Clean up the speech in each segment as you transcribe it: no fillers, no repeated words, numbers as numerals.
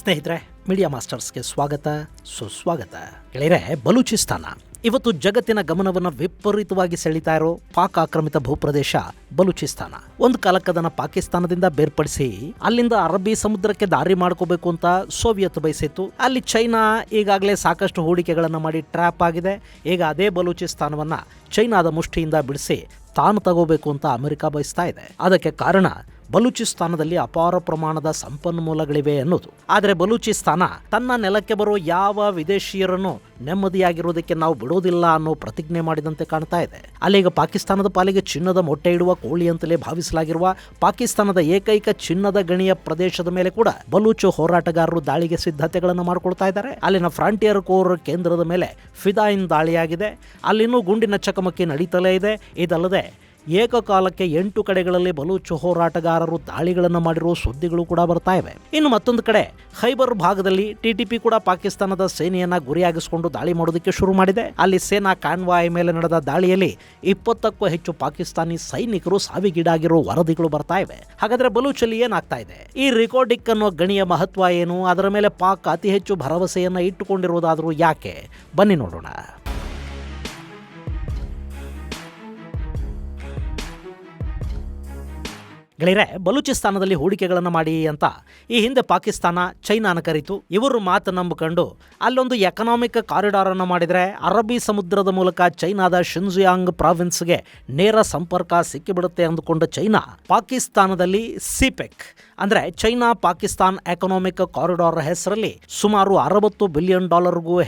ಸ್ನೇಹಿತರೆ, ಮೀಡಿಯಾ ಮಾಸ್ಟರ್ಸ್ಗೆ ಸ್ವಾಗತ, ಸುಸ್ವಾಗತ. ಗೆಳೆಯರೆ, ಬಲೂಚಿಸ್ತಾನ ಇವತ್ತು ಜಗತ್ತಿನ ಗಮನವನ್ನು ವಿಪರೀತವಾಗಿ ಸೆಳೀತಾ ಇರೋ ಪಾಕ್ ಆಕ್ರಮಿತ ಭೂಪ್ರದೇಶ ಬಲೂಚಿಸ್ತಾನ. ಒಂದು ಕಾಲಕ್ಕದನ್ನ ಪಾಕಿಸ್ತಾನದಿಂದ ಬೇರ್ಪಡಿಸಿ ಅಲ್ಲಿಂದ ಅರಬ್ಬಿ ಸಮುದ್ರಕ್ಕೆ ದಾರಿ ಮಾಡ್ಕೋಬೇಕು ಅಂತ ಸೋವಿಯತ್ ಬಯಸಿತ್ತು. ಅಲ್ಲಿ ಚೈನಾ ಈಗಾಗಲೇ ಸಾಕಷ್ಟು ಹೂಡಿಕೆಗಳನ್ನು ಮಾಡಿ ಟ್ರ್ಯಾಪ್ ಆಗಿದೆ. ಈಗ ಅದೇ ಬಲೂಚಿಸ್ತಾನವನ್ನ ಚೈನಾದ ಮುಷ್ಟಿಯಿಂದ ಬಿಡಿಸಿ ತಾನು ತಗೋಬೇಕು ಅಂತ ಅಮೆರಿಕ ಬಯಸ್ತಾ ಇದೆ. ಅದಕ್ಕೆ ಕಾರಣ ಬಲೂಚಿಸ್ತಾನದಲ್ಲಿ ಅಪಾರ ಪ್ರಮಾಣದ ಸಂಪನ್ಮೂಲಗಳಿವೆ ಅನ್ನೋದು. ಆದರೆ ಬಲೂಚಿಸ್ತಾನ ತನ್ನ ನೆಲಕ್ಕೆ ಬರೋ ಯಾವ ವಿದೇಶಿಯರನ್ನು ನೆಮ್ಮದಿಯಾಗಿರೋದಕ್ಕೆ ನಾವು ಬಿಡೋದಿಲ್ಲ ಅನ್ನೋ ಪ್ರತಿಜ್ಞೆ ಮಾಡಿದಂತೆ ಕಾಣ್ತಾ ಇದೆ. ಅಲ್ಲೀಗ ಪಾಕಿಸ್ತಾನದ ಪಾಲಿಗೆ ಚಿನ್ನದ ಮೊಟ್ಟೆ ಇಡುವ ಕೋಳಿ ಅಂತಲೇ ಭಾವಿಸಲಾಗಿರುವ ಪಾಕಿಸ್ತಾನದ ಏಕೈಕ ಚಿನ್ನದ ಗಣಿಯ ಪ್ರದೇಶದ ಮೇಲೆ ಕೂಡ ಬಲೂಚ್ ಹೋರಾಟಗಾರರು ದಾಳಿಗೆ ಸಿದ್ಧತೆಗಳನ್ನು ಮಾಡಿಕೊಳ್ತಾ ಇದ್ದಾರೆ. ಅಲ್ಲಿನ ಫ್ರಾಂಟಿಯರ್ ಕೋರ್ ಕೇಂದ್ರದ ಮೇಲೆ ಫಿದಾಯಿನ್ ದಾಳಿಯಾಗಿದೆ. ಅಲ್ಲಿನ್ನೂ ಗುಂಡಿನ ಚಕಮಕಿ ನಡೀತಲೇ ಇದೆ. ಇದಲ್ಲದೆ ಏಕಕಾಲಕ್ಕೆ 8 ಕಡೆಗಳಲ್ಲಿ ಬಲೂಚ್ ಹೋರಾಟಗಾರರು ದಾಳಿಗಳನ್ನು ಮಾಡಿರುವ ಸುದ್ದಿಗಳು ಕೂಡ ಬರ್ತಾ ಇವೆ. ಇನ್ನು ಮತ್ತೊಂದು ಕಡೆ ಖೈಬರ್ ಭಾಗದಲ್ಲಿ ಟಿಟಿಪಿ ಕೂಡ ಪಾಕಿಸ್ತಾನದ ಸೇನೆಯನ್ನ ಗುರಿಯಾಗಿಸಿಕೊಂಡು ದಾಳಿ ಮಾಡೋದಕ್ಕೆ ಶುರು ಮಾಡಿದೆ. ಅಲ್ಲಿ ಸೇನಾ ಕಾನ್ವಾಯ್ ಮೇಲೆ ನಡೆದ ದಾಳಿಯಲ್ಲಿ 20ಕ್ಕೂ ಹೆಚ್ಚು ಪಾಕಿಸ್ತಾನಿ ಸೈನಿಕರು ಸಾವಿಗೀಡಾಗಿರೋ ವರದಿಗಳು ಬರ್ತಾ ಇವೆ. ಹಾಗಾದ್ರೆ ಬಲೂಚಲ್ಲಿ ಏನಾಗ್ತಾ ಇದೆ? ಈ ರಿಕಾರ್ಡಿಕ್ ಅನ್ನೋ ಗಣಿಯ ಮಹತ್ವ ಏನು? ಅದರ ಮೇಲೆ ಪಾಕ್ ಅತಿ ಹೆಚ್ಚು ಭರವಸೆಯನ್ನ ಇಟ್ಟುಕೊಂಡಿರುವುದಾದರೂ ಯಾಕೆ? ಬನ್ನಿ ನೋಡೋಣ. ಗೆಳೆಯರೆ, ಬಲೂಚಿಸ್ತಾನದಲ್ಲಿ ಹೂಡಿಕೆಗಳನ್ನು ಮಾಡಿ ಅಂತ ಈ ಹಿಂದೆ ಪಾಕಿಸ್ತಾನ ಚೈನಾನ ಕರೀತು. ಇವರು ಮಾತು ನಂಬಿಕೊಂಡು ಅಲ್ಲೊಂದು ಎಕನಾಮಿಕ್ ಕಾರಿಡಾರ್ ಅನ್ನು ಮಾಡಿದರೆ ಅರಬ್ಬಿ ಸಮುದ್ರದ ಮೂಲಕ ಚೈನಾದ ಶಿನ್ಜಿಯಾಂಗ್ ಪ್ರಾವಿನ್ಸ್ಗೆ ನೇರ ಸಂಪರ್ಕ ಸಿಕ್ಕಿಬಿಡುತ್ತೆ ಅಂದುಕೊಂಡ ಚೈನಾ ಪಾಕಿಸ್ತಾನದಲ್ಲಿ ಸಿಪೆಕ್ ಅಂದ್ರೆ ಚೈನಾ ಪಾಕಿಸ್ತಾನ್ ಎಕನಾಮಿಕ್ ಕಾರಿಡಾರ್ ಹೆಸರಲ್ಲಿ ಸುಮಾರು $60 ಬಿಲಿಯನ್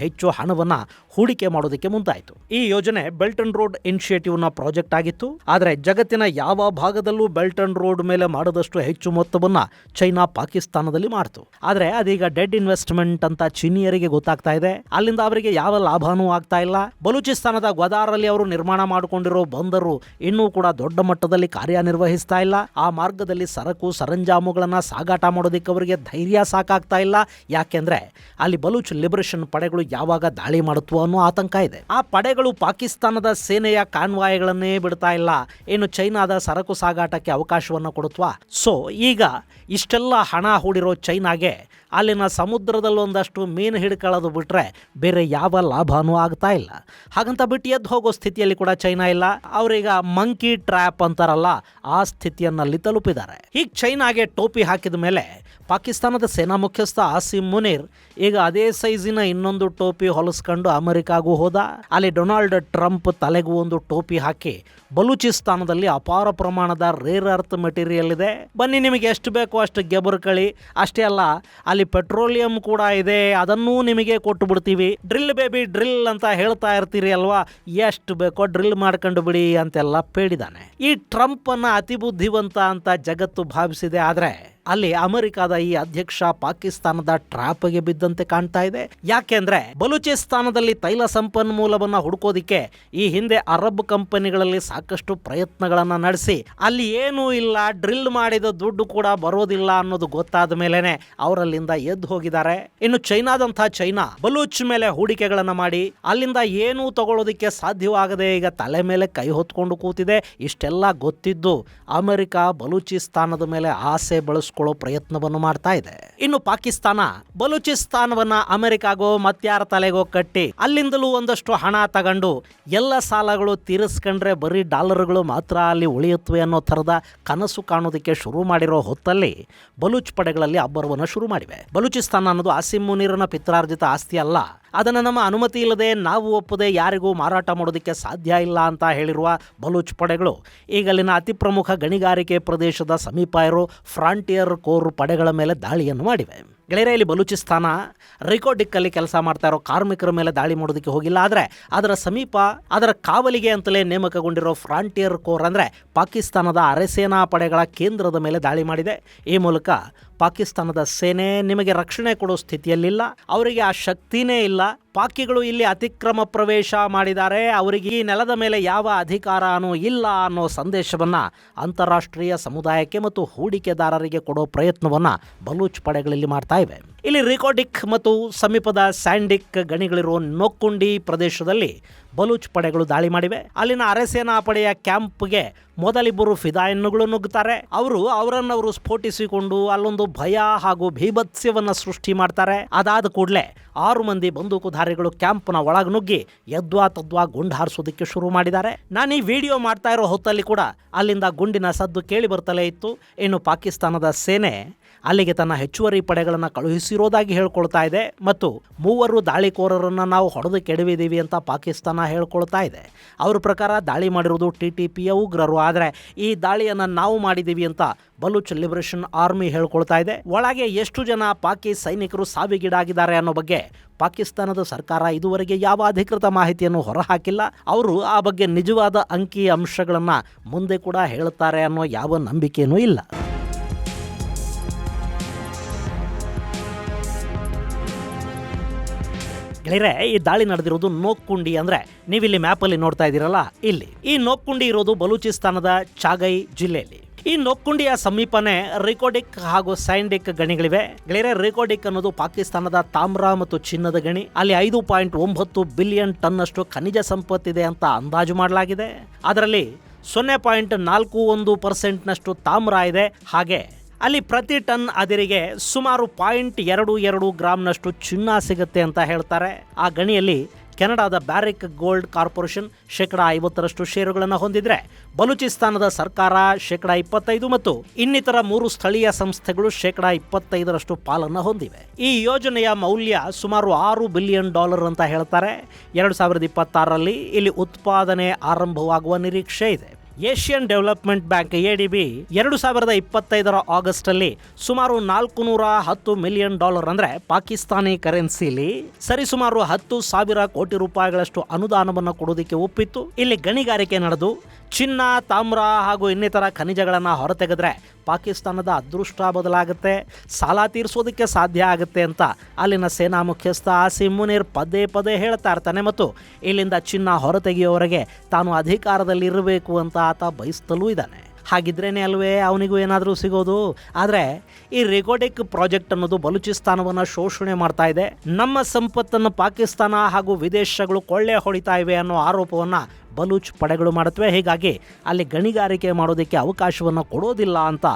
ಹೆಚ್ಚು ಹಣವನ್ನ ಹೂಡಿಕೆ ಮಾಡೋದಕ್ಕೆ ಮುಂದಾಯಿತು. ಈ ಯೋಜನೆ ಬೆಲ್ಟ್ ಅಂಡ್ ರೋಡ್ ಇನಿಷಿಯೇಟಿವ್ ನ ಪ್ರಾಜೆಕ್ಟ್ ಆಗಿತ್ತು. ಆದರೆ ಜಗತ್ತಿನ ಯಾವ ಭಾಗದಲ್ಲೂ ಬೆಲ್ಟ್ ಅಂಡ್ ರೋಡ್ ಮೇಲೆ ಮಾಡದಷ್ಟು ಹೆಚ್ಚು ಮೊತ್ತವನ್ನ ಚೈನಾ ಪಾಕಿಸ್ತಾನದಲ್ಲಿ ಮಾಡ್ತು. ಆದರೆ ಅದೀಗ ಡೆಡ್ ಇನ್ವೆಸ್ಟ್ಮೆಂಟ್ ಅಂತ ಚೀನಿಯರಿಗೆ ಗೊತ್ತಾಗ್ತಾ ಇದೆ. ಅಲ್ಲಿಂದ ಅವರಿಗೆ ಯಾವ ಲಾಭನೂ ಆಗ್ತಾ ಇಲ್ಲ. ಬಲೂಚಿಸ್ತಾನದ ಗ್ವಾದಾರಲ್ಲಿ ಅವರು ನಿರ್ಮಾಣ ಮಾಡಿಕೊಂಡಿರೋ ಬಂದರು ಇನ್ನೂ ಕೂಡ ದೊಡ್ಡ ಮಟ್ಟದಲ್ಲಿ ಕಾರ್ಯನಿರ್ವಹಿಸ್ತಾ ಇಲ್ಲ. ಆ ಮಾರ್ಗದಲ್ಲಿ ಸರಕು ಸರಂಜಾಮುಗಳನ್ನ ಸಾಗಾಟ ಮಾಡೋದಕ್ಕೆ ಅವರಿಗೆ ಧೈರ್ಯ ಸಾಕಾಗ್ತಾ ಇಲ್ಲ. ಯಾಕೆಂದ್ರೆ ಅಲ್ಲಿ ಬಲೂಚ್ ಲಿಬರೇಷನ್ ಪಡೆಗಳು ಯಾವಾಗ ದಾಳಿ ಮಾಡುತ್ತೋ ಅನ್ನೋ ಆತಂಕ ಇದೆ. ಆ ಪಡೆಗಳು ಪಾಕಿಸ್ತಾನದ ಸೇನೆಯ ಕಾನ್ವಾಯ್ಗಳನ್ನೇ ಬಿಡ್ತಾ ಇಲ್ಲ. ಇನ್ನು ಚೈನಾದ ಸರಕು ಸಾಗಾಟಕ್ಕೆ ಅವಕಾಶವನ್ನು ಕೊಡುತ್ವಾ? ಸೊ ಈಗ ಇಷ್ಟೆಲ್ಲ ಹಣ ಹೂಡಿರೋ ಚೈನಾಗೆ ಅಲ್ಲಿನ ಸಮುದ್ರದಲ್ಲೊಂದಷ್ಟು ಮೀನು ಹಿಡ್ಕೊಳ್ಳೋದು ಬಿಟ್ರೆ ಬೇರೆ ಯಾವ ಲಾಭನೂ ಆಗ್ತಾ ಇಲ್ಲ. ಹಾಗಂತ ಬಿಟ್ಟು ಎದ್ದು ಹೋಗೋ ಸ್ಥಿತಿಯಲ್ಲಿ ಕೂಡ ಚೈನಾ ಇಲ್ಲ. ಅವರೀಗ ಮಂಕಿ ಟ್ರ್ಯಾಪ್ ಅಂತಾರಲ್ಲ, ಆ ಸ್ಥಿತಿಯನ್ನಲ್ಲಿ ತಲುಪಿದ್ದಾರೆ. ಈಗ ಚೈನಾಗೆ ಟೋಪಿ ಹಾಕಿದ ಮೇಲೆ ಪಾಕಿಸ್ತಾನದ ಸೇನಾ ಮುಖ್ಯಸ್ಥ ಆಸಿಮ್ ಮುನೀರ್ ಈಗ ಅದೇ ಸೈಜಿನ ಇನ್ನೊಂದು ಟೋಪಿ ಹೊಲಿಸ್ಕೊಂಡು ಅಮೆರಿಕಾಗೂ ಹೋದ. ಅಲ್ಲಿ ಡೊನಾಲ್ಡ್ ಟ್ರಂಪ್ ತಲೆಗೂ ಒಂದು ಟೋಪಿ ಹಾಕಿ ಬಲೂಚಿಸ್ತಾನದಲ್ಲಿ ಅಪಾರ ಪ್ರಮಾಣದ ರೇರ್ ಅರ್ತ್ ಮೆಟೀರಿಯಲ್ ಇದೆ, ಬನ್ನಿ ನಿಮಗೆ ಎಷ್ಟು ಬೇಕೋ ಅಷ್ಟು ಗೆಬರ್ಕಳಿ, ಅಷ್ಟೇ ಅಲ್ಲ ಅಲ್ಲಿ ಪೆಟ್ರೋಲಿಯಂ ಕೂಡ ಇದೆ, ಅದನ್ನೂ ನಿಮಗೆ ಕೊಟ್ಟು ಬಿಡ್ತೀವಿ, ಡ್ರಿಲ್ ಬೇಬಿ ಡ್ರಿಲ್ ಅಂತ ಹೇಳ್ತಾ ಇರ್ತೀರಿ ಅಲ್ವಾ, ಎಷ್ಟು ಬೇಕೋ ಡ್ರಿಲ್ ಮಾಡ್ಕೊಂಡು ಬಿಡಿ ಅಂತೆಲ್ಲ ಪೇಡಿದಾನೆ. ಈ ಟ್ರಂಪ್ ಅನ್ನ ಅತಿ ಬುದ್ಧಿವಂತ ಅಂತ ಜಗತ್ತು ಭಾವಿಸಿದೆ. ಆದ್ರೆ ಅಲ್ಲಿ ಅಮೆರಿಕದ ಈ ಅಧ್ಯಕ್ಷ ಪಾಕಿಸ್ತಾನದ ಟ್ರ್ಯಾಪ್ಗೆ ಬಿದ್ದಂತೆ ಕಾಣ್ತಾ ಇದೆ. ಯಾಕೆಂದ್ರೆ ಬಲೂಚಿಸ್ತಾನದಲ್ಲಿ ತೈಲ ಸಂಪನ್ಮೂಲವನ್ನ ಹುಡುಕೋದಿಕ್ಕೆ ಈ ಹಿಂದೆ ಅರಬ್ ಕಂಪನಿಗಳಲ್ಲಿ ಸಾಕಷ್ಟು ಪ್ರಯತ್ನಗಳನ್ನ ನಡೆಸಿ ಅಲ್ಲಿ ಏನೂ ಇಲ್ಲ, ಡ್ರಿಲ್ ಮಾಡಿದ ದುಡ್ಡು ಕೂಡ ಬರೋದಿಲ್ಲ ಅನ್ನೋದು ಗೊತ್ತಾದ ಮೇಲೆನೆ ಅವರಲ್ಲಿಂದ ಎದ್ದು ಹೋಗಿದ್ದಾರೆ. ಇನ್ನು ಚೈನಾ ಬಲೂಚ್ ಮೇಲೆ ಹೂಡಿಕೆಗಳನ್ನ ಮಾಡಿ ಅಲ್ಲಿಂದ ಏನೂ ತಗೊಳ್ಳೋದಿಕ್ಕೆ ಸಾಧ್ಯವಾಗದೆ ಈಗ ತಲೆ ಮೇಲೆ ಕೈ ಹೊತ್ಕೊಂಡು ಕೂತಿದೆ. ಇಷ್ಟೆಲ್ಲ ಗೊತ್ತಿದ್ದು ಅಮೆರಿಕ ಬಲೂಚಿಸ್ತಾನದ ಮೇಲೆ ಆಸೆ ಬಳಸ್ಕೊಳ್ಳೋ ಪ್ರಯತ್ನವನ್ನು ಮಾಡ್ತಾ ಇದೆ. ಇನ್ನು ಪಾಕಿಸ್ತಾನ ಬಲೂಚಿಸ್ತಾನವನ್ನ ಅಮೆರಿಕಾಗೋ ಮತ್ಯಾರ ತಲೆಗೋ ಕಟ್ಟಿ ಅಲ್ಲಿಂದಲೂ ಒಂದಷ್ಟು ಹಣ ತಗೊಂಡು ಎಲ್ಲ ಸಾಲಗಳು ತೀರಿಸ್ಕೊಂಡ್ರೆ ಬರೀ ಡಾಲರ್ಗಳು ಮಾತ್ರ ಅಲ್ಲಿ ಉಳಿಯುತ್ತವೆ ಅನ್ನೋ ಥರದ ಕನಸು ಕಾಣೋದಕ್ಕೆ ಶುರು ಮಾಡಿರೋ ಹೊತ್ತಲ್ಲಿ ಬಲೂಚ್ ಪಡೆಗಳಲ್ಲಿ ಅಬ್ಬರವನ್ನು ಶುರು ಮಾಡಿವೆ. ಬಲೂಚಿಸ್ತಾನ ಅನ್ನೋದು ಆಸಿಮ್ ಮುನೀರನ ಪಿತ್ರಾರ್ಜಿತ ಆಸ್ತಿ ಅಲ್ಲ. ಅದನ್ನು ನಮ್ಮ ಅನುಮತಿ ಇಲ್ಲದೆ ನಾವು ಒಪ್ಪದೆ ಯಾರಿಗೂ ಮಾರಾಟ ಮಾಡೋದಕ್ಕೆ ಸಾಧ್ಯ ಇಲ್ಲ ಅಂತ ಹೇಳಿರುವ ಬಲೂಚ್ ಪಡೆಗಳು ಈಗ ಅಲ್ಲಿನ ಅತಿ ಪ್ರಮುಖ ಗಣಿಗಾರಿಕೆ ಪ್ರದೇಶದ ಸಮೀಪ ಇರೋ ಫ್ರಾಂಟಿಯರ್ ಕೋರ್ ಪಡೆಗಳ ಮೇಲೆ ದಾಳಿಯನ್ನು ಮಾಡಿವೆ. ಗೆಳೆಯರೆ, ಇಲ್ಲಿ ಬಲೂಚಿಸ್ತಾನ ರಿಕಾರ್ಡಿಕ್ಕಲ್ಲಿ ಕೆಲಸ ಮಾಡ್ತಾ ಇರೋ ಕಾರ್ಮಿಕರ ಮೇಲೆ ದಾಳಿ ಮಾಡೋದಕ್ಕೆ ಹೋಗಿಲ್ಲ. ಆದರೆ ಅದರ ಸಮೀಪ ಅದರ ಕಾವಲಿಗೆ ಅಂತಲೇ ನೇಮಕಗೊಂಡಿರೋ ಫ್ರಾಂಟಿಯರ್ ಕೋರ್ ಅಂದರೆ ಪಾಕಿಸ್ತಾನದ ಅರೆಸೇನಾ ಪಡೆಗಳ ಕೇಂದ್ರದ ಮೇಲೆ ದಾಳಿ ಮಾಡಿದೆ. ಈ ಮೂಲಕ ಪಾಕಿಸ್ತಾನದ ಸೇನೆ ನಿಮಗೆ ರಕ್ಷಣೆ ಕೊಡೋ ಸ್ಥಿತಿಯಲ್ಲಿಲ್ಲ, ಅವರಿಗೆ ಆ ಶಕ್ತಿನೇ ಇಲ್ಲ. ಪಾಕಿಗಳು ಇಲ್ಲಿ ಅತಿಕ್ರಮ ಪ್ರವೇಶ ಮಾಡಿದ್ದಾರೆ, ಅವರಿಗೆ ಈ ನೆಲದ ಮೇಲೆ ಯಾವ ಅಧಿಕಾರನೂ ಇಲ್ಲ ಅನ್ನೋ ಸಂದೇಶವನ್ನ ಅಂತಾರಾಷ್ಟ್ರೀಯ ಸಮುದಾಯಕ್ಕೆ ಮತ್ತು ಹೂಡಿಕೆದಾರರಿಗೆ ಕೊಡೋ ಪ್ರಯತ್ನವನ್ನ ಬಲೂಚ್ ಪಡೆಗಳಲ್ಲಿ ಮಾಡ್ತಾ ಇವೆ. ಇಲ್ಲಿ ರಿಕೋಡಿಕ್ ಮತ್ತು ಸಮೀಪದ ಸ್ಯಾಂಡಿಕ್ ಗಣಿಗಳಿರುವ ನೋಕ್ಕುಂಡಿ ಪ್ರದೇಶದಲ್ಲಿ ಬಲೂಚ್ ಪಡೆಗಳು ದಾಳಿ ಮಾಡಿವೆ. ಅಲ್ಲಿನ ಅರೆಸೇನಾ ಪಡೆಯ ಕ್ಯಾಂಪ್ಗೆ ಮೊದಲಿಬ್ಬರು ಫಿದಾಯಿನ್ನುಗಳು ನುಗ್ಗುತ್ತಾರೆ. ಅವರನ್ನವರು ಸ್ಫೋಟಿಸಿಕೊಂಡು ಅಲ್ಲೊಂದು ಭಯ ಹಾಗೂ ಭೀಭತ್ಸ್ಯವನ್ನ ಸೃಷ್ಟಿ ಮಾಡ್ತಾರೆ. ಅದಾದ ಕೂಡಲೇ 6 ಮಂದಿ ಬಂದೂಕುಧಾರಿಗಳು ಕ್ಯಾಂಪ್ನ ಒಳಗೆ ನುಗ್ಗಿ ಯದ್ವಾ ತದ್ವಾ ಗುಂಡು ಹಾರಿಸೋದಕ್ಕೆ ಶುರು ಮಾಡಿದ್ದಾರೆ. ನಾನು ಈ ವಿಡಿಯೋ ಮಾಡ್ತಾ ಇರೋ ಹೊತ್ತಲ್ಲಿ ಕೂಡ ಅಲ್ಲಿಂದ ಗುಂಡಿನ ಸದ್ದು ಕೇಳಿ ಬರ್ತಲೇ ಇತ್ತು. ಇನ್ನು ಪಾಕಿಸ್ತಾನದ ಸೇನೆ ಅಲ್ಲಿಗೆ ತನ್ನ ಹೆಚ್ಚುವರಿ ಪಡೆಗಳನ್ನು ಕಳುಹಿಸಿರೋದಾಗಿ ಹೇಳ್ಕೊಳ್ತಾ ಇದೆ ಮತ್ತು 3 ದಾಳಿಕೋರರನ್ನು ನಾವು ಹೊಡೆದು ಕೆಡವಿದ್ದೀವಿ ಅಂತ ಪಾಕಿಸ್ತಾನ ಹೇಳ್ಕೊಳ್ತಾ ಇದೆ. ಅವ್ರ ಪ್ರಕಾರ ದಾಳಿ ಮಾಡಿರೋದು TTPಯ ಉಗ್ರರು, ಆದರೆ ಈ ದಾಳಿಯನ್ನು ನಾವು ಮಾಡಿದ್ದೀವಿ ಅಂತ ಬಲೂಚ್ ಲಿಬರೇಷನ್ ಆರ್ಮಿ ಹೇಳ್ಕೊಳ್ತಾ ಇದೆ. ಒಳಗೆ ಎಷ್ಟು ಜನ ಪಾಕಿ ಸೈನಿಕರು ಸಾವಿಗೀಡಾಗಿದ್ದಾರೆ ಅನ್ನೋ ಬಗ್ಗೆ ಪಾಕಿಸ್ತಾನದ ಸರ್ಕಾರ ಇದುವರೆಗೆ ಯಾವ ಅಧಿಕೃತ ಮಾಹಿತಿಯನ್ನು ಹೊರಹಾಕಿಲ್ಲ. ಅವರು ಆ ಬಗ್ಗೆ ನಿಜವಾದ ಅಂಕಿ ಅಂಶಗಳನ್ನು ಮುಂದೆ ಕೂಡ ಹೇಳುತ್ತಾರೆ ಅನ್ನೋ ಯಾವ ನಂಬಿಕೆಯೂ ಇಲ್ಲ. ಗೆಳೆಯರೆ, ಈ ದಾಳಿ ನಡೆದಿರೋದು ನೋಕ್ಕುಂಡಿ ಅಂದರೆ ನೀವಿಲ್ಲಿ ಮ್ಯಾಪಲ್ಲಿ ನೋಡ್ತಾ ಇದ್ದೀರಲ್ಲ, ಇಲ್ಲಿ ಈ ನೋಕ್ಕುಂಡಿ ಇರೋದು ಬಲೂಚಿಸ್ತಾನದ ಚಾಗೈ ಜಿಲ್ಲೆಯಲ್ಲಿ. ಈ ನೋಕ್ಕುಂಡಿಯ ಸಮೀಪನೇ ರಿಕೋಡಿಕ್ ಹಾಗೂ ಸ್ಯಾಂಡಿಕ್ ಗಣಿಗಳಿವೆ. ಗೆಳೆಯರೆ, ರಿಕೋಡಿಕ್ ಅನ್ನೋದು ಪಾಕಿಸ್ತಾನದ ತಾಮ್ರ ಮತ್ತು ಚಿನ್ನದ ಗಣಿ. ಅಲ್ಲಿ 5.9 ಬಿಲಿಯನ್ ಟನ್ ಅಷ್ಟು ಖನಿಜ ಸಂಪತ್ತಿದೆ ಅಂತ ಅಂದಾಜು ಮಾಡಲಾಗಿದೆ. ಅದರಲ್ಲಿ 0.41% ತಾಮ್ರ ಇದೆ. ಹಾಗೆ ಅಲ್ಲಿ ಪ್ರತಿ ಟನ್ ಅದಿರಿಗೆ ಸುಮಾರು 0.22 ಗ್ರಾಮ್ನಷ್ಟು ಚಿನ್ನ ಸಿಗುತ್ತೆ ಅಂತ ಹೇಳ್ತಾರೆ. ಆ ಗಣಿಯಲ್ಲಿ ಕೆನಡಾದ ಬ್ಯಾರಿಕ್ ಗೋಲ್ಡ್ ಕಾರ್ಪೊರೇಷನ್ 50% ಷೇರುಗಳನ್ನು ಹೊಂದಿದ್ರೆ, ಬಲೂಚಿಸ್ತಾನದ ಸರ್ಕಾರ 25% ಮತ್ತು ಇನ್ನಿತರ 3 ಸ್ಥಳೀಯ ಸಂಸ್ಥೆಗಳು 25% ಪಾಲನ್ನು ಹೊಂದಿವೆ. ಈ ಯೋಜನೆಯ ಮೌಲ್ಯ ಸುಮಾರು $6 ಬಿಲಿಯನ್ ಅಂತ ಹೇಳ್ತಾರೆ. 2026ರಲ್ಲಿ ಇಲ್ಲಿ ಉತ್ಪಾದನೆ ಆರಂಭವಾಗುವ ನಿರೀಕ್ಷೆ ಇದೆ. ಏಷ್ಯನ್ ಡೆವಲಪ್ಮೆಂಟ್ ಬ್ಯಾಂಕ್ ADB 2025 ಆಗಸ್ಟಲ್ಲಿ ಸುಮಾರು $410 ಮಿಲಿಯನ್ ಅಂದರೆ ಪಾಕಿಸ್ತಾನಿ ಕರೆನ್ಸಿಲಿ ಸರಿಸುಮಾರು 10,000 ಕೋಟಿ ರೂಪಾಯಿಗಳಷ್ಟು ಅನುದಾನವನ್ನು ಕೊಡೋದಕ್ಕೆ ಒಪ್ಪಿತ್ತು. ಇಲ್ಲಿ ಗಣಿಗಾರಿಕೆ ನಡೆದು ಚಿನ್ನ, ತಾಮ್ರ ಹಾಗೂ ಇನ್ನಿತರ ಖನಿಜಗಳನ್ನು ಹೊರತೆಗೆದ್ರೆ ಪಾಕಿಸ್ತಾನದ ಅದೃಷ್ಟ ಬದಲಾಗುತ್ತೆ, ಸಾಲ ತೀರಿಸೋದಕ್ಕೆ ಸಾಧ್ಯ ಆಗುತ್ತೆ ಅಂತ ಅಲ್ಲಿನ ಸೇನಾ ಮುಖ್ಯಸ್ಥ ಆಸಿಮ್ ಮುನೀರ್ ಪದೇ ಹೇಳ್ತಾ ಇರ್ತಾನೆ. ಮತ್ತು ಇಲ್ಲಿಂದ ಚಿನ್ನ ಹೊರತೆಗೆಯುವವರೆಗೆ ತಾನು ಅಧಿಕಾರದಲ್ಲಿ ಇರಬೇಕು ಅಂತ ಆತ ಬಯಸ್ತಲೂ ಇದ್ದಾನೆ. ಹಾಗಿದ್ರೇನೆ ಅಲ್ವೇ ಅವನಿಗೂ ಏನಾದರೂ ಸಿಗೋದು. ಆದರೆ ಈ ರಿಕೋಡಿಕ್ ಪ್ರಾಜೆಕ್ಟ್ ಅನ್ನೋದು ಬಲೂಚಿಸ್ತಾನವನ್ನು ಶೋಷಣೆ ಮಾಡ್ತಾ ಇದೆ. ನಮ್ಮ ಸಂಪತ್ತನ್ನು ಪಾಕಿಸ್ತಾನ ಹಾಗೂ ವಿದೇಶಗಳು ಕೊಳ್ಳೆ ಹೊಡಿತಾ ಇವೆ ಅನ್ನೋ ಆರೋಪವನ್ನು ಬಲೂಚ್ ಪಡೆಗಳು ಮಾಡುತ್ತವೆ. ಹೀಗಾಗಿ ಅಲ್ಲಿ ಗಣಿಗಾರಿಕೆ ಮಾಡೋದಕ್ಕೆ ಅವಕಾಶವನ್ನು ಕೊಡೋದಿಲ್ಲ ಅಂತ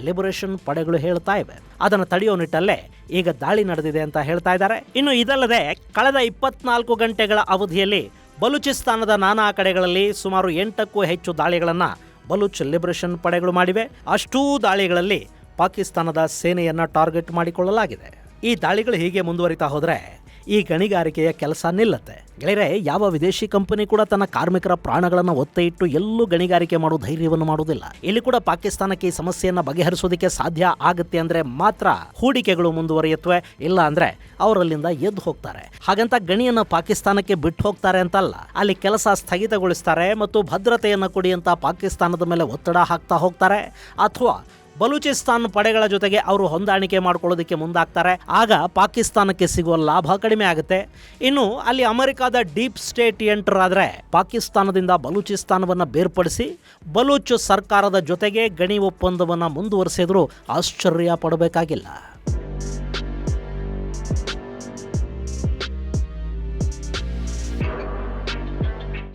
ಲಿಬರೇಷನ್ ಪಡೆಗಳು ಹೇಳ್ತಾ ಇವೆ. ಅದನ್ನು ತಡೆಯೋ ನಿಟ್ಟಲ್ಲೇ ಈಗ ದಾಳಿ ನಡೆದಿದೆ ಅಂತ ಹೇಳ್ತಾ ಇದ್ದಾರೆ. ಇನ್ನು ಇದಲ್ಲದೆ ಕಳೆದ 24 ಗಂಟೆಗಳ ಅವಧಿಯಲ್ಲಿ ಬಲೂಚಿಸ್ತಾನದ ನಾನಾ ಕಡೆಗಳಲ್ಲಿ ಸುಮಾರು 8ಕ್ಕೂ ಹೆಚ್ಚು ದಾಳಿಗಳನ್ನು ಬಲೂಚ್ ಲಿಬರೇಷನ್ ಪಡೆಗಳು ಮಾಡಿವೆ. ಅಷ್ಟೂ ದಾಳಿಗಳಲ್ಲಿ ಪಾಕಿಸ್ತಾನದ ಸೇನೆಯನ್ನು ಟಾರ್ಗೆಟ್ ಮಾಡಿಕೊಳ್ಳಲಾಗಿದೆ. ಈ ದಾಳಿಗಳು ಹೀಗೆ ಮುಂದುವರಿತಾ ಹೋದರೆ ಈ ಗಣಿಗಾರಿಕೆಯ ಕೆಲಸ ನಿಲ್ಲತ್ತೆ. ಗೆಳೆಯರೆ, ಯಾವ ವಿದೇಶಿ ಕಂಪನಿ ಕೂಡ ತನ್ನ ಕಾರ್ಮಿಕರ ಪ್ರಾಣಗಳನ್ನು ಒತ್ತೆ ಇಟ್ಟು ಎಲ್ಲೂ ಗಣಿಗಾರಿಕೆ ಮಾಡೋ ಧೈರ್ಯವನ್ನು ಮಾಡುವುದಿಲ್ಲ. ಇಲ್ಲಿ ಕೂಡ ಪಾಕಿಸ್ತಾನಕ್ಕೆ ಈ ಸಮಸ್ಯೆಯನ್ನು ಬಗೆಹರಿಸೋದಕ್ಕೆ ಸಾಧ್ಯ ಆಗುತ್ತೆ ಅಂದ್ರೆ ಮಾತ್ರ ಹೂಡಿಕೆಗಳು ಮುಂದುವರಿಯುತ್ತವೆ, ಇಲ್ಲ ಅಂದ್ರೆ ಅವರಲ್ಲಿಂದ ಎದ್ದು ಹೋಗ್ತಾರೆ. ಹಾಗಂತ ಗಣಿಯನ್ನು ಪಾಕಿಸ್ತಾನಕ್ಕೆ ಬಿಟ್ಟು ಹೋಗ್ತಾರೆ ಅಂತಲ್ಲ, ಅಲ್ಲಿ ಕೆಲಸ ಸ್ಥಗಿತಗೊಳಿಸ್ತಾರೆ ಮತ್ತು ಭದ್ರತೆಯನ್ನು ಕೊಡಿ ಅಂತ ಪಾಕಿಸ್ತಾನದ ಮೇಲೆ ಒತ್ತಡ ಹಾಕ್ತಾ ಹೋಗ್ತಾರೆ. ಅಥವಾ ಬಲೂಚಿಸ್ತಾನ್ ಪಡೆಗಳ ಜೊತೆಗೆ ಅವರು ಹೊಂದಾಣಿಕೆ ಮಾಡ್ಕೊಳ್ಳೋದಕ್ಕೆ ಮುಂದಾಗ್ತಾರೆ. ಆಗ ಪಾಕಿಸ್ತಾನಕ್ಕೆ ಸಿಗುವ ಲಾಭ ಕಡಿಮೆ ಆಗುತ್ತೆ. ಇನ್ನು ಅಲ್ಲಿ ಅಮೆರಿಕಾದ ಡೀಪ್ ಸ್ಟೇಟ್ ಎಂಟರ್ ಆದರೆ ಪಾಕಿಸ್ತಾನದಿಂದ ಬಲೂಚಿಸ್ತಾನವನ್ನು ಬೇರ್ಪಡಿಸಿ ಬಲೂಚ್ ಸರ್ಕಾರದ ಜೊತೆಗೆ ಗಣಿ ಒಪ್ಪಂದವನ್ನು ಮುಂದುವರಿಸಿದ್ರು ಆಶ್ಚರ್ಯ ಪಡಬೇಕಾಗಿಲ್ಲ.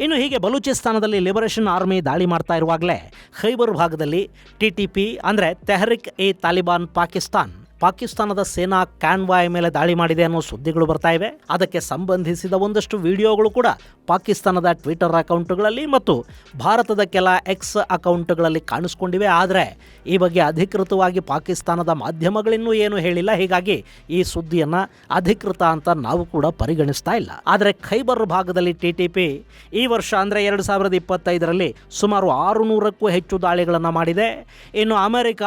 ಇನ್ನು ಹೀಗೆ ಬಲೂಚಿಸ್ತಾನದಲ್ಲಿ ಲಿಬರೇಷನ್ ಆರ್ಮಿ ದಾಳಿ ಮಾಡ್ತಾ ಇರುವಾಗಲೇ ಖೈಬರ್ ಭಾಗದಲ್ಲಿ TTP ಅಂದರೆ ತೆಹರಿಕ್ ಇ ತಾಲಿಬಾನ್ ಪಾಕಿಸ್ತಾನದ ಸೇನಾ ಕಾನ್ವಾಯ್ ಮೇಲೆ ದಾಳಿ ಮಾಡಿದೆ ಅನ್ನೋ ಸುದ್ದಿಗಳು ಬರ್ತಾ ಇವೆ. ಅದಕ್ಕೆ ಸಂಬಂಧಿಸಿದ ಒಂದಷ್ಟು ವಿಡಿಯೋಗಳು ಕೂಡ ಪಾಕಿಸ್ತಾನದ ಟ್ವಿಟರ್ ಅಕೌಂಟ್ಗಳಲ್ಲಿ ಮತ್ತು ಭಾರತದ ಕೆಲ ಎಕ್ಸ್ ಅಕೌಂಟ್ಗಳಲ್ಲಿ ಕಾಣಿಸ್ಕೊಂಡಿವೆ. ಆದರೆ ಈ ಬಗ್ಗೆ ಅಧಿಕೃತವಾಗಿ ಪಾಕಿಸ್ತಾನದ ಮಾಧ್ಯಮಗಳಿನ್ನೂ ಏನು ಹೇಳಿಲ್ಲ. ಹೀಗಾಗಿ ಈ ಸುದ್ದಿಯನ್ನು ಅಧಿಕೃತ ಅಂತ ನಾವು ಕೂಡ ಪರಿಗಣಿಸ್ತಾ ಇಲ್ಲ. ಆದರೆ ಖೈಬರ್ ಭಾಗದಲ್ಲಿ TTP ಈ ವರ್ಷ ಅಂದರೆ 2025ರಲ್ಲಿ ಸುಮಾರು 600ಕ್ಕೂ ಹೆಚ್ಚು ದಾಳಿಗಳನ್ನು ಮಾಡಿದೆ. ಇನ್ನು ಅಮೆರಿಕ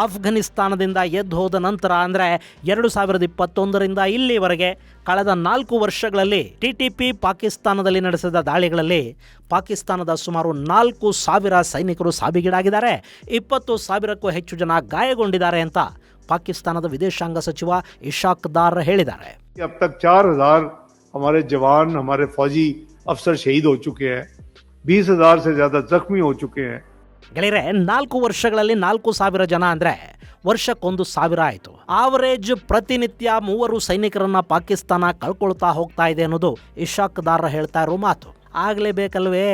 ಆಫ್ಘನಿಸ್ತಾನದಿಂದ ಎದ್ದು ಹೋದ ನಂತರ ಅಂದರೆ 2021ರಿಂದ ಇಲ್ಲಿವರೆಗೆ ಕಳೆದ 4 ವರ್ಷಗಳಲ್ಲಿ TTP ಪಾಕಿಸ್ತಾನದಲ್ಲಿ ನಡೆಸಿದ ದಾಳಿಗಳಲ್ಲಿ ಪಾಕಿಸ್ತಾನದ ಸುಮಾರು 4,000 ಸೈನಿಕರು ಸಾವಿಗೀಡಾಗಿದ್ದಾರೆ, 20,000ಕ್ಕೂ ಹೆಚ್ಚು ಜನ ಗಾಯಗೊಂಡಿದ್ದಾರೆ ಅಂತ ಪಾಕಿಸ್ತಾನದ ವಿದೇಶಾಂಗ ಸಚಿವ ಇಶಾಕ್ ದಾರ್ ಹೇಳಿದ್ದಾರೆ. अब तक 4,000 हमारे जवान, हमारे फौजी अफसर शहीद हो चुके हैं, 20,000 से ज्यादा जख्मी हो चुके हैं. ಗೆಳೆಯರೆ, 4 ವರ್ಷಗಳಲ್ಲಿ 4,000 ಜನ ಅಂದರೆ ವರ್ಷಕ್ಕೊಂದು 1,000 ಆಯಿತು. ಆವರೇಜ್ ಪ್ರತಿನಿತ್ಯ 3 ಸೈನಿಕರನ್ನ ಪಾಕಿಸ್ತಾನ ಕಳ್ಕೊಳ್ತಾ ಹೋಗ್ತಾ ಇದೆ ಅನ್ನೋದು ಇಶಾಕ್ದಾರ ಹೇಳ್ತಾ ಇರೋ ಮಾತು. ಆಗಲೇಬೇಕಲ್ವೇ,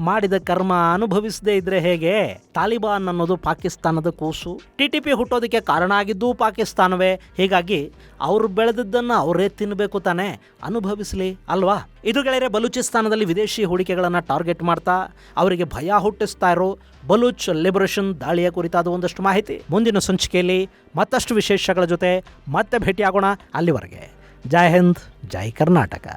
ಮಾಡಿದ ಕರ್ಮ ಅನುಭವಿಸದೇ ಇದ್ರೆ ಹೇಗೆ? ತಾಲಿಬಾನ್ ಅನ್ನೋದು ಪಾಕಿಸ್ತಾನದ ಕೂಸು, TTP ಹುಟ್ಟೋದಕ್ಕೆ ಕಾರಣ ಆಗಿದ್ದು ಪಾಕಿಸ್ತಾನವೇ. ಹೀಗಾಗಿ ಅವ್ರು ಬೆಳೆದದ್ದನ್ನು ಅವರೇ ತಿನ್ನಬೇಕು ತಾನೆ, ಅನುಭವಿಸಲಿ ಅಲ್ವಾ? ಇದು ಗೆಳೆಯರೆ ಬಲೂಚಿಸ್ತಾನದಲ್ಲಿ ವಿದೇಶಿ ಹೂಡಿಕೆಗಳನ್ನು ಟಾರ್ಗೆಟ್ ಮಾಡ್ತಾ ಅವರಿಗೆ ಭಯ ಹುಟ್ಟಿಸ್ತಾ ಇರೋ ಬಲೂಚ್ ಲಿಬರೇಷನ್ ದಾಳಿಯ ಕುರಿತಾದ ಒಂದಷ್ಟು ಮಾಹಿತಿ. ಮುಂದಿನ ಸಂಚಿಕೆಯಲ್ಲಿ ಮತ್ತಷ್ಟು ವಿಶೇಷಗಳ ಜೊತೆ ಮತ್ತೆ ಭೇಟಿಯಾಗೋಣ. ಅಲ್ಲಿವರೆಗೆ ಜೈ ಹಿಂದ್, ಜೈ ಕರ್ನಾಟಕ.